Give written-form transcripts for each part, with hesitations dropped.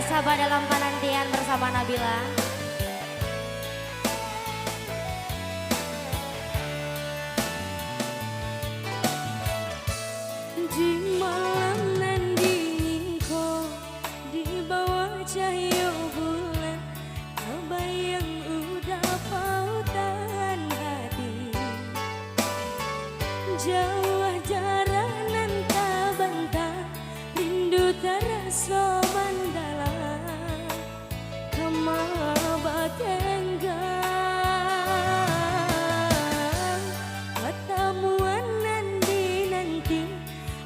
bersama dalam penantian bersama Nabila. Di malam nan dingin kau di bawah cahaya bulan, kebayang udah pautan hati. Jauh jarak nan tak bantah, rindu terasa mendalam, kemaba tenggang. Pertemuan nanti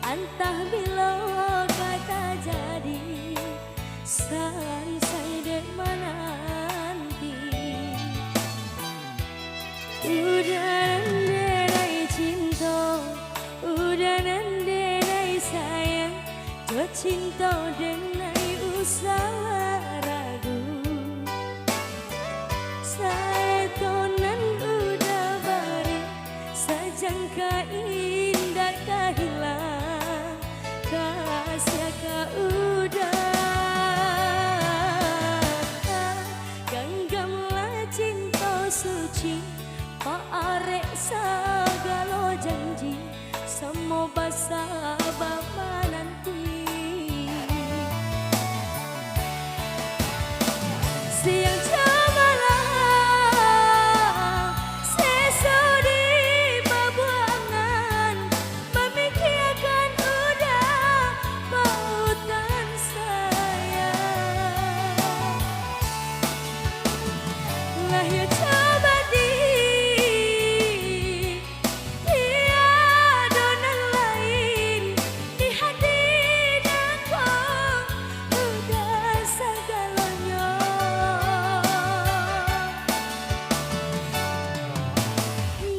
entah bila kata jadi, selesai dek menanti. Udah nanderai cinta, udah nanderai sayang, jauh cinta denai usah ragu. Saya tonan udah bari, sejangka indah tak hilang, kasih kau udah genggamlah cinta suci, pak arek segala janji, semua basah bapa nanti. Siang malam sesudi babuangan, memikirkan udah pautan sayang. Lahir coba tiada nan lain di hati aku, udah segalanya.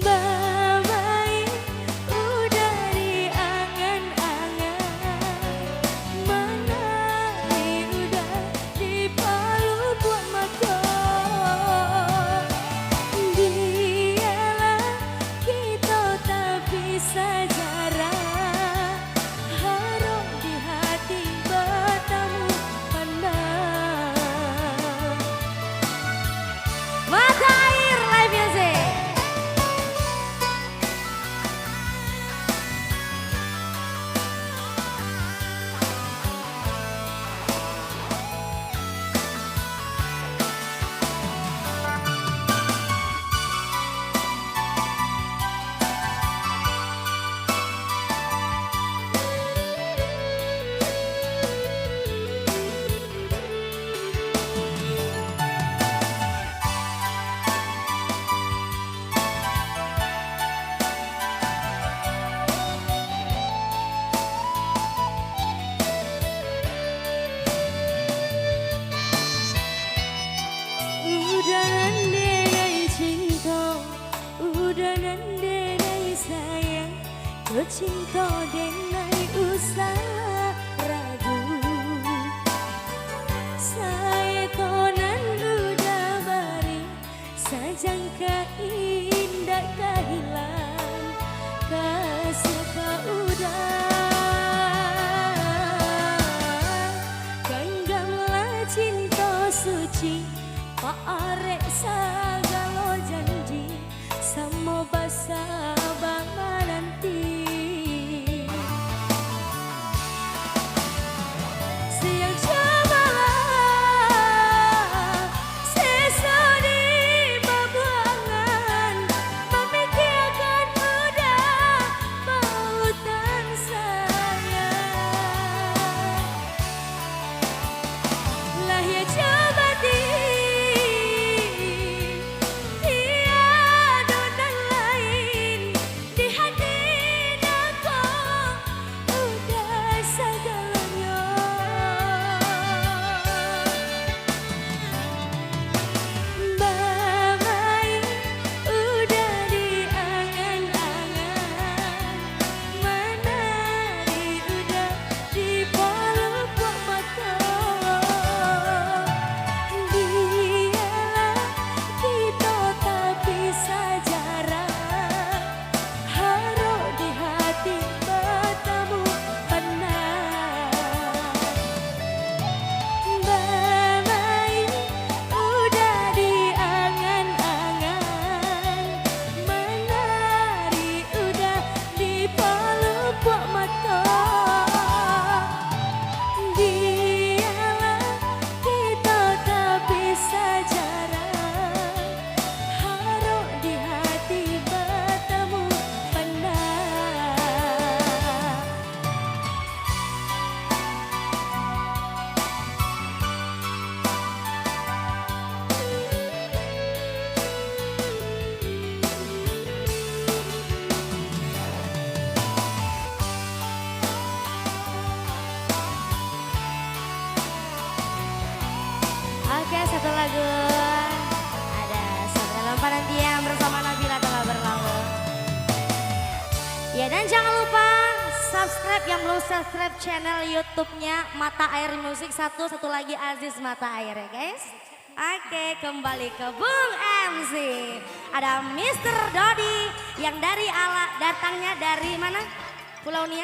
Bye-bye, udah diangan-angan, menari udah dipalu buat makan. Dialah kita tak bisa jarak, harap di hati bertemu pandang. Mata Air Live Music. Udah nanderai cinta, udah nanderai sayang, jauh cinta denai usah ragu. Saya tonan udah bari, sejangka indah tak hilang, kasih kau udah genggamlah cinta suci, pak arek segala janji, semua basah bapa nanti. Siang malam sesudi babuangan, memikirkan subscribe yang belum subscribe channel YouTube-nya Mata Air Music. Satu lagi Aziz Mata Air ya guys. Oke, kembali ke Bung MC. Ada Mr. Dodi yang datangnya dari mana? Pulau Nia.